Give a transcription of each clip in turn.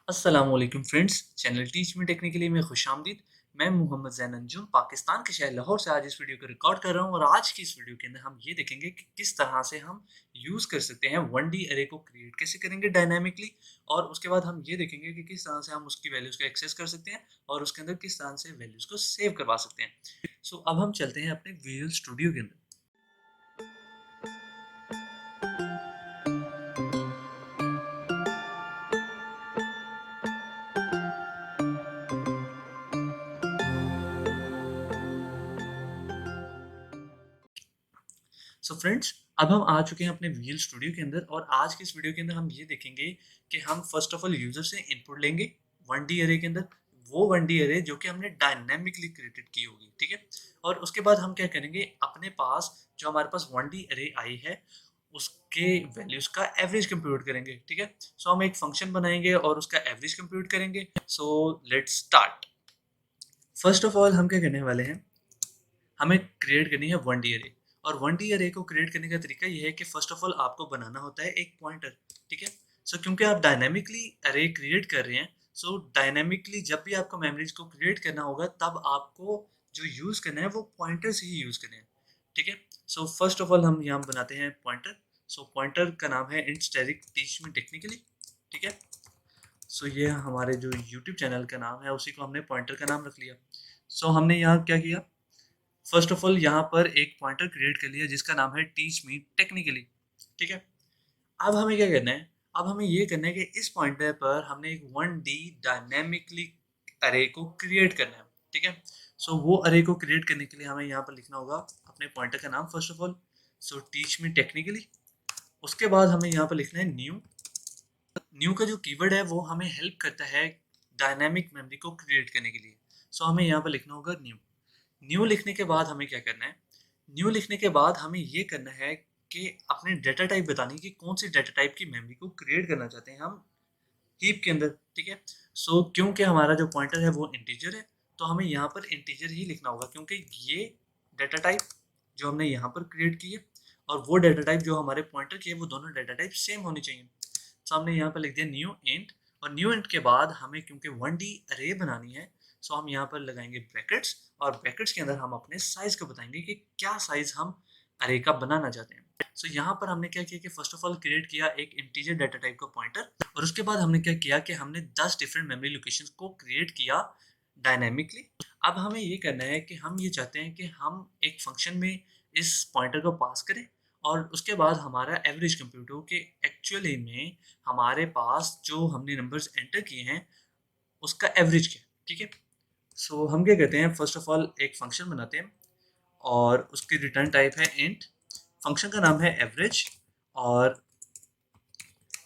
अस्सलामुअलैकुम friends, channel teach me technically में खुशामदीद। मैं मोहम्मद ज़ैन अंजुम पाकिस्तान के शहर लाहौर से आज इस वीडियो को रिकॉर्ड कर रहा हूँ और आज की इस वीडियो के अंदर हम ये देखेंगे कि किस तरह से हम यूज़ कर सकते हैं 1D अरे को क्रिएट कैसे करेंगे डायनामिकली। और उसके बाद हम ये देखेंगे कि किस तरह से हम उसकी वैल्यूज़ को एक्सेस कर सकते हैं और उसके अंदर किस तरह से वैल्यूज़ को सेव करवा सकते हैं। सो अब हम चलते हैं अपने विजुअल स्टूडियो के अंदर। सो फ्रेंड्स, अब हम आ चुके हैं अपने विजुअल स्टूडियो के अंदर और आज की इस वीडियो के अंदर हम ये देखेंगे कि हम फर्स्ट ऑफ ऑल यूजर से इनपुट लेंगे 1D अरे के अंदर। वो 1D अरे जो कि हमने डायनेमिकली क्रिएटेड की होगी, ठीक है। और उसके बाद हम क्या करेंगे, अपने पास जो हमारे पास 1D अरे आई है उसके वैल्यूज का एवरेज कंप्यूट करेंगे, ठीक है। सो हम एक फंक्शन बनाएंगे और उसका एवरेज कंप्यूट करेंगे। So let's start. First of all हम क्या करने वाले हैं, हमें क्रिएट करनी है 1D अरे। और 1D अरे को क्रिएट करने का तरीका ये है कि फर्स्ट ऑफ ऑल आपको बनाना होता है एक पॉइंटर, ठीक है। सो क्योंकि आप डायनामिकली अरे क्रिएट कर रहे हैं, सो डायनामिकली जब भी आपको मेमोरीज को क्रिएट करना होगा तब आपको जो यूज करना है वो पॉइंटर्स ही यूज करने हैं, ठीक है। सो फर्स्ट ऑफ ऑल हम यहाँ बनाते हैं पॉइंटर। सो पॉइंटर का नाम है int static teach me technically, ठीक है। सो ये हमारे जो यूट्यूब चैनल का नाम है उसी को हमने पॉइंटर का नाम रख लिया। सो हमने यहाँ क्या किया, फर्स्ट ऑफ ऑल यहाँ पर एक पॉइंटर क्रिएट कर लिया जिसका नाम है टीच मी टेक्निकली, ठीक है। अब हमें क्या करना है, अब हमें ये करना है कि इस पॉइंटर पर हमने एक 1D डायनेमिकली अरे को क्रिएट करना है, ठीक है। सो वो अरे को क्रिएट करने के लिए हमें यहाँ पर लिखना होगा अपने पॉइंटर का नाम first of all, so teach me technically. उसके बाद हमें यहाँ पर लिखना है न्यू। न्यू का जो कीवर्ड है वो हमें हेल्प करता है डायनेमिक मेमोरी को क्रिएट करने के लिए। सो हमें यहाँ पर लिखना होगा न्यू। न्यू लिखने के बाद हमें क्या करना है, न्यू लिखने के बाद हमें ये करना है कि अपने डेटा टाइप बतानी कि कौन सी डेटा टाइप की मेमोरी को क्रिएट करना चाहते हैं हम हीप के अंदर, ठीक है। सो क्योंकि हमारा जो पॉइंटर है वो इंटीजर है तो हमें यहाँ पर इंटीजर ही लिखना होगा क्योंकि ये डेटा टाइप जो हमने यहाँ पर क्रिएट की है और वो डेटा टाइप जो हमारे पॉइंटर की है वो दोनों डेटा टाइप सेम होनी चाहिए। सो हमने यहाँ पर लिख दिया न्यू इंट। और न्यू इंट के बाद हमें क्योंकि 1D अरे बनानी है, सो हम यहाँ पर लगाएंगे ब्रैकेट्स और ब्रैकेट्स के अंदर हम अपने साइज को बताएंगे कि क्या साइज हम अरे का बनाना चाहते हैं। सो यहाँ पर हमने क्या किया कि फर्स्ट ऑफ ऑल क्रिएट किया एक इंटीजर डाटा टाइप का पॉइंटर और उसके बाद हमने क्या किया कि हमने 10 डिफरेंट मेमोरी लोकेशंस को क्रिएट किया डायनेमिकली। अब हमें ये करना है कि हम ये चाहते हैं कि हम एक फंक्शन में इस पॉइंटर को पास करें और उसके बाद हमारा एवरेज कंप्यूट हो कि एक्चुअली में हमारे पास जो हमने नंबर्स एंटर किए हैं उसका एवरेज क्या है, ठीक है। सो हम क्या कहते हैं, फर्स्ट ऑफ ऑल एक फंक्शन बनाते हैं और उसकी रिटर्न टाइप है इंट। फंक्शन का नाम है एवरेज। और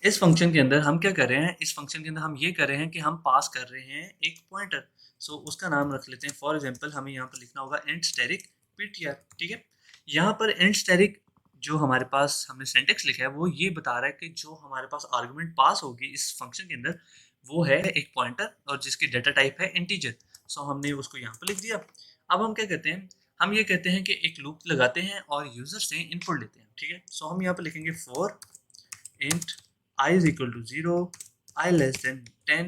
इस फंक्शन के अंदर हम क्या कर रहे हैं, इस फंक्शन के अंदर हम ये कर रहे हैं कि हम पास कर रहे हैं एक पॉइंटर। सो उसका नाम रख लेते हैं, फॉर एग्जांपल हमें यहाँ पर लिखना होगा इंट स्टैटिक ptr, ठीक है। यहाँ पर इंट स्टैटिक जो हमारे पास हमने सिंटेक्स लिखा है वो ये बता रहा है कि जो हमारे पास आर्गुमेंट पास होगी इस फंक्शन के अंदर वो है एक पॉइंटर और जिसकी डेटा टाइप है इंटीजर। सो हमने उसको यहाँ पर लिख दिया। अब हम क्या कहते हैं, हम ये कहते हैं कि एक लूप लगाते हैं और यूजर से इनपुट लेते हैं, ठीक है। सो हम यहाँ पर लिखेंगे for int I is equal to 0, I less than 10,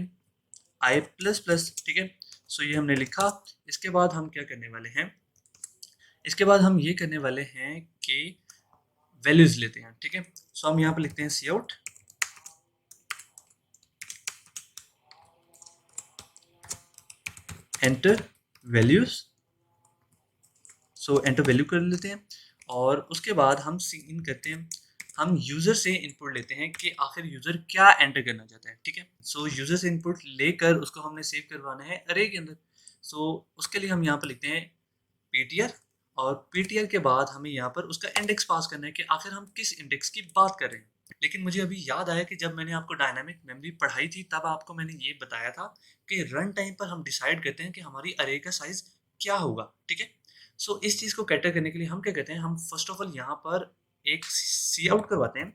I plus plus, ठीक है। सो ये हमने लिखा। इसके बाद हम क्या करने वाले हैं, इसके बाद हम ये करने वाले हैं कि वैल्यूज लेते हैं, ठीक है। सो हम यहाँ पे लिखते हैं C out enter values. So enter value कर लेते हैं और उसके बाद हम सी इन करते हैं, हम यूजर से इनपुट लेते हैं कि आखिर यूजर क्या एंटर करना चाहता है, ठीक है। सो यूजर से इनपुट लेकर उसको हमने सेव करवाना है अरे के अंदर। सो उसके लिए हम यहाँ पर लिखते हैं ptr और ptr के बाद हमें यहाँ पर उसका इंडेक्स पास करना है कि आखिर हम किस इंडेक्स की बात कर रहे हैं। लेकिन मुझे अभी याद आया कि जब मैंने आपको डायनामिक मेमोरी पढ़ाई थी तब आपको मैंने ये बताया था कि रन टाइम पर हम डिसाइड करते हैं कि हमारी अरे का साइज क्या होगा, ठीक है। सो इस चीज़ को कैटर करने के लिए हम क्या कहते हैं, हम फर्स्ट ऑफ ऑल यहाँ पर एक सी आउट करवाते हैं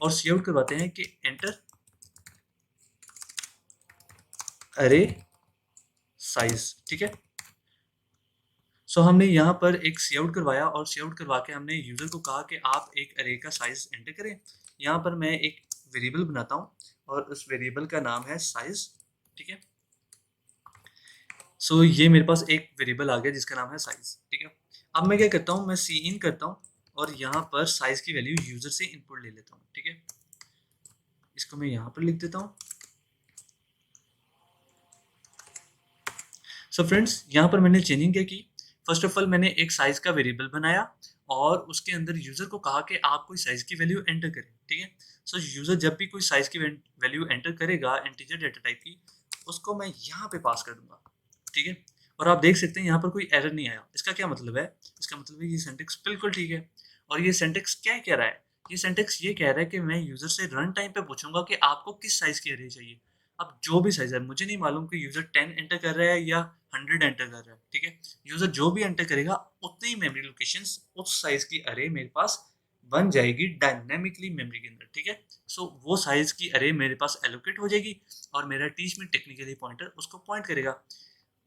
और सी आउट करवाते हैं कि एंटर अरे साइज, ठीक है। सो हमने यहाँ पर एक सी आउट करवाया और सी आउट करवा के हमने यूज़र को कहा कि आप एक अरे का साइज एंटर करें। यहाँ पर मैं एक वेरिएबल बनाता हूँ और उस वेरिएबल का नाम है साइज। ठीक है, सो ये मेरे पास एक वेरिएबल आ गया जिसका नाम है साइज। ठीक है, अब मैं क्या करता हूँ, मैं सी इन करता हूँ और यहाँ पर साइज की वैल्यू यूजर से इनपुट ले लेता हूँ। ठीक है, इसको मैं यहाँ पर लिख देता हूँ। सो फ्रेंड्स, यहाँ पर मैंने चेंजिंग क्या की, फर्स्ट ऑफ ऑल मैंने एक साइज का वेरिएबल बनाया और उसके अंदर यूजर को कहा कि आप कोई साइज की वैल्यू एंटर करें। ठीक है, सो यूजर जब भी कोई साइज की वैल्यू एंटर करेगा इंटीजर डेटा टाइप की, उसको मैं यहाँ पे पास कर दूंगा। ठीक है, और आप देख सकते हैं यहाँ पर कोई एरर नहीं आया। इसका क्या मतलब है, इसका मतलब है ये सिंटेक्स बिल्कुल ठीक है। और ये सिंटेक्स क्या कह रहा है, ये सिंटेक्स ये कह रहा है कि मैं यूजर से रन टाइम पे पूछूंगा कि आपको किस साइज की अरे चाहिए। अब जो भी साइज है, मुझे नहीं मालूम कि यूजर 10 एंटर कर रहा है या 100 एंटर कर रहा है। ठीक है, यूजर जो भी एंटर करेगा उतनी मेमोरी लोकेशंस उस साइज की अरे मेरे पास बन जाएगी डायनेमिकली मेमोरी के अंदर। ठीक है, सो वो साइज की अरे मेरे पास एलोकेट हो जाएगी और मेरा टीच में टेक्निकली पॉइंटर उसको पॉइंट करेगा।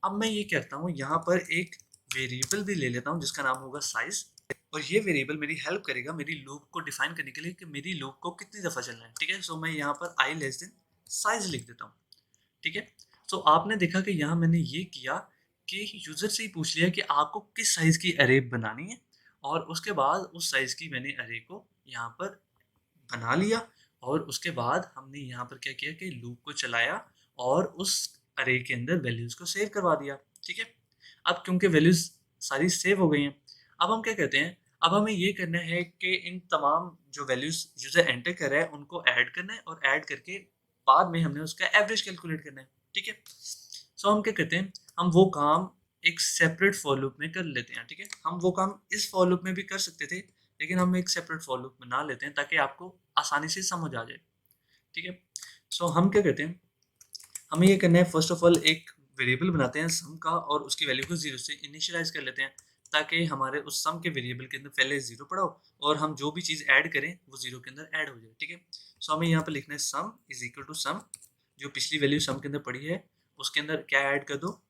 अब मैं ये कहता हूँ यहाँ पर एक वेरिएबल भी ले लेता हूँ जिसका नाम होगा साइज, और ये वेरिएबल मेरी हेल्प करेगा मेरी लूप को डिफाइन करने के लिए कि मेरी लूप को कितनी दफ़ा चलना है। ठीक है, सो मैं यहाँ पर आई लेस देन साइज लिख देता हूँ। ठीक है, सो आपने देखा कि यहाँ मैंने ये किया कि यूज़र से ही पूछ लिया कि आपको किस साइज़ की अरे बनानी है, और उसके बाद उस साइज़ की मैंने अरे को यहाँ पर बना लिया। और उसके बाद हमने यहाँ पर क्या किया कि लूप को चलाया और उस अरे के अंदर वैल्यूज़ को सेव करवा दिया। ठीक है, अब क्योंकि वैल्यूज़ सारी सेव हो गई हैं, अब हम क्या कहते हैं, अब हमें ये करना है कि इन तमाम जो वैल्यूज़ यूज़र एंटर कर रहा है उनको ऐड करना है, और ऐड करके बाद में हमने उसका एवरेज कैलकुलेट करना है। ठीक है, सो हम क्या करते हैं, हम वो काम एक सेपरेट फॉर लूप में कर लेते हैं। ठीक है, हम वो काम इस फॉर लूप में भी कर सकते थे, लेकिन हम एक सेपरेट फॉर लूप बना लेते हैं ताकि आपको आसानी से समझ आ जाए। ठीक है, सो हम क्या करते हैं, हमें ये करना है, फर्स्ट ऑफ ऑल एक वेरिएबल बनाते हैं सम का और उसकी वैल्यू को जीरो से इनिशियलाइज कर लेते हैं ताकि हमारे उस सम के वेरिएबल के अंदर पहले जीरो पड़ा हो और हम जो भी चीज़ ऐड करें वो जीरो के अंदर ऐड हो जाए। ठीक है, सो हमें यहाँ पर लिखना है सम इज इक्वल टू सम, जो पिछली वैल्यू सम के अंदर पड़ी है उसके अंदर क्या ऐड कर दो,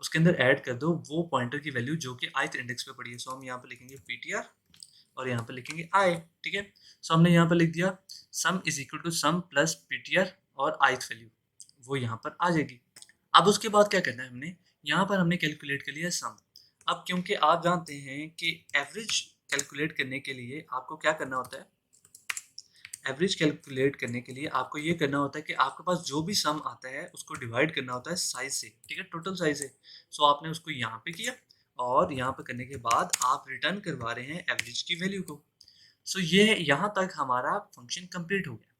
उसके अंदर ऐड कर दो वो पॉइंटर की वैल्यू जो कि ith इंडेक्स पे पड़ी है। सो हम यहाँ पर लिखेंगे ptr और यहाँ पर लिखेंगे i। ठीक है, सो हमने यहाँ पर लिख दिया sum is equal to sum plus ptr और ith वैल्यू वो यहाँ पर आ जाएगी। अब उसके बाद क्या करना है, हमने यहाँ पर हमने कैलकुलेट कर लिया सम। अब क्योंकि आप जानते हैं कि एवरेज कैलकुलेट करने के लिए आपको क्या करना होता है, एवरेज कैलकुलेट करने के लिए आपको ये करना होता है कि आपके पास जो भी सम आता है उसको डिवाइड करना होता है साइज से। ठीक है, टोटल साइज से। सो आपने उसको यहाँ पे किया और यहाँ पे करने के बाद आप रिटर्न करवा रहे हैं एवरेज की वैल्यू को। सो ये यहाँ तक हमारा फंक्शन कंप्लीट हो गया।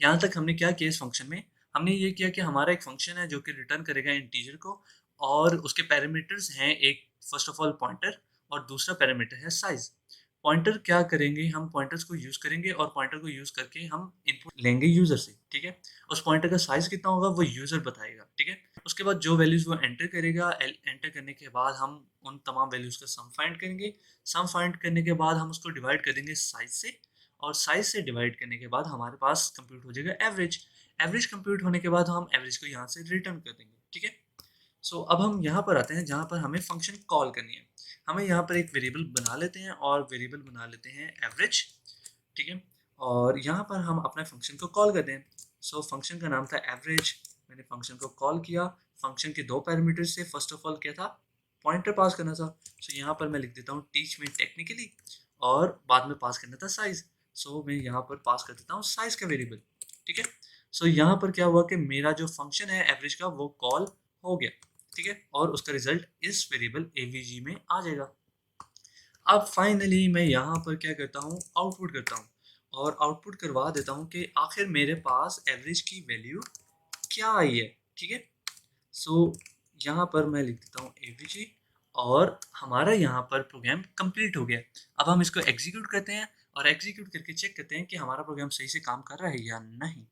यहाँ तक हमने क्या किया इस फंक्शन में, हमने ये किया कि हमारा एक फंक्शन है जो कि रिटर्न करेगा इंटीजर को, और उसके पैरामीटर्स हैं, एक फर्स्ट ऑफ ऑल पॉइंटर और दूसरा पैरामीटर है साइज। पॉइंटर क्या करेंगे, हम पॉइंटर्स को यूज़ करेंगे और पॉइंटर को यूज़ करके हम इनपुट लेंगे यूज़र से। ठीक है, उस पॉइंटर का साइज़ कितना होगा वो यूज़र बताएगा। ठीक है, उसके बाद जो वैल्यूज़ वो एंटर करेगा, एंटर करने के बाद हम उन तमाम वैल्यूज़ का सम फाइंड करेंगे। सम फाइंड करने के बाद हम उसको डिवाइड कर देंगे साइज से, और साइज से डिवाइड करने के बाद हमारे पास कंप्यूट हो जाएगा एवरेज। एवरेज कंप्यूट होने के बाद हम एवरेज को यहाँ से रिटर्न कर देंगे। ठीक है, सो अब हम यहाँ पर आते हैं जहाँ पर हमें फंक्शन कॉल करनी है। हमें यहाँ पर एक वेरिएबल बना लेते हैं और वेरिएबल बना लेते हैं एवरेज। ठीक है, और यहाँ पर हम अपने फंक्शन को कॉल करते हैं। सो फंक्शन का नाम था एवरेज, मैंने फंक्शन को कॉल किया। फंक्शन के दो पैरामीटर्स से, फर्स्ट ऑफ ऑल क्या था, पॉइंटर पास करना था। सो यहाँ पर मैं लिख देता हूँ टीच में टेक्निकली, और बाद में पास करना था साइज। सो मैं यहाँ पर पास कर देता हूँ साइज का वेरिएबल। ठीक है, सो यहाँ पर क्या हुआ कि मेरा जो फंक्शन है एवरेज का वो कॉल हो गया। ठीक है, और उसका रिजल्ट इस वेरिएबल एवीजी में आ जाएगा। अब फाइनली मैं यहाँ पर क्या करता हूँ, आउटपुट करता हूँ और आउटपुट करवा देता हूँ कि आखिर मेरे पास एवरेज की वैल्यू क्या आई है। ठीक है, सो यहाँ पर मैं लिख देता हूँ एवीजी और हमारा यहाँ पर प्रोग्राम कंप्लीट हो गया। अब हम इसको एग्जीक्यूट करते हैं और एग्जीक्यूट करके चेक करते हैं कि हमारा प्रोग्राम सही से काम कर रहा है या नहीं।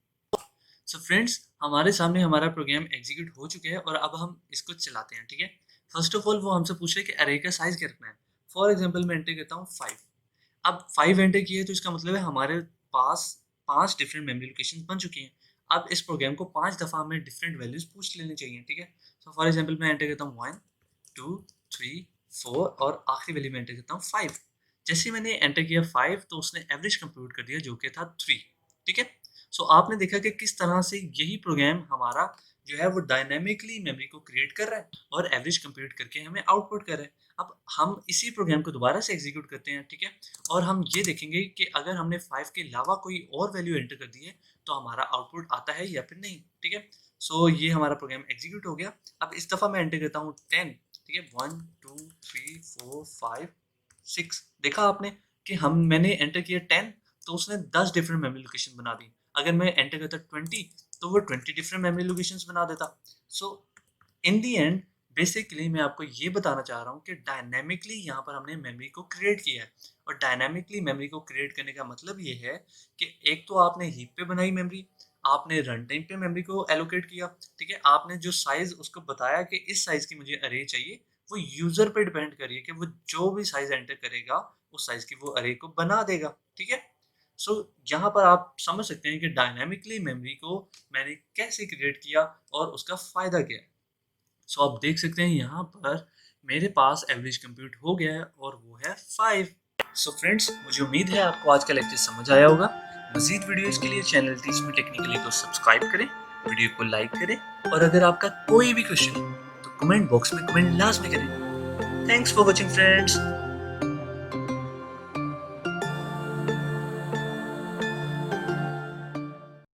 सो फ्रेंड्स, हमारे सामने हमारा प्रोग्राम एग्जीक्यूट हो चुका है और अब हम इसको चलाते हैं। ठीक है, फर्स्ट ऑफ ऑल वो हमसे पूछ रहे हैं कि अरे का साइज क्या रखना है। फॉर एग्जांपल मैं एंटर करता हूँ 5। अब 5 एंटर किए तो इसका मतलब है हमारे पास 5 डिफरेंट मेमोरी लोकेशन बन चुकी हैं। अब इस प्रोग्राम को 5 दफ़ा हमें डिफरेंट वैल्यूज पूछ लेनी चाहिए। ठीक है, सो फॉर एग्जांपल मैं एंटर करता हूँ 1 2 3 4 और आखिरी वैल्यू में एंटर करता हूँ 5। जैसे ही मैंने एंटर किया 5 तो उसने एवरेज कंप्यूट कर दिया जो कि था 3। ठीक है, सो आपने देखा कि किस तरह से यही प्रोग्राम हमारा जो है वो डायनामिकली मेमोरी को क्रिएट कर रहा है और एवरेज कंप्यूट करके हमें आउटपुट कर रहा है। अब हम इसी प्रोग्राम को दोबारा से एग्जीक्यूट करते हैं, ठीक है? और हम ये देखेंगे कि अगर हमने 5 के अलावा कोई और वैल्यू एंटर कर दी है, तो हमारा आउटपुट आता है या फिर नहीं, ठीक है? सो ये हमारा प्रोग्राम एग्जीक्यूट हो गया। अब इस दफ़ा मैं एंटर करता हूँ 10, ठीक है? 1, 2, 3, 4, 5, 6। देखा आपने कि मैंने एंटर किया 10, तो उसने 10 डिफरेंट मेमोरी लोकेशन बना दी। अगर मैं एंटर करता 20, तो वो 20 डिफरेंट मेमोरी लोकेशंस बना देता। सो इन दी एंड बेसिकली मैं आपको ये बताना चाह रहा हूँ कि डायनामिकली यहाँ पर हमने मेमोरी को क्रिएट किया है। और डायनामिकली मेमोरी को क्रिएट करने का मतलब ये है कि एक तो आपने हीप पे बनाई मेमोरी, आपने रन टाइम पे मेमोरी को एलोकेट किया, ठीक है? आपने जो साइज उसको बताया कि इस साइज की मुझे अरे चाहिए, वो यूजर पे डिपेंड करिए कि वो जो भी साइज एंटर करेगा उस साइज की वो अरे को बना देगा, ठीक है? सो यहाँ पर आप समझ सकते हैं कि डायनामिकली मेमोरी को मैंने कैसे क्रिएट किया और उसका फ़ायदा क्या है। सो आप देख सकते हैं यहाँ पर मेरे पास एवरेज कंप्यूट हो गया है और वो है 5। सो फ्रेंड्स, मुझे उम्मीद है आपको आज का लेक्चर समझ आया होगा। मज़ीद वीडियोज़ के लिए चैनल टीच मी टेक्निकली को सब्सक्राइब करें, वीडियो को लाइक करें और अगर आपका कोई भी क्वेश्चन हो तो कमेंट बॉक्स में कमेंट लाजमी करें। Thanks for watching friends.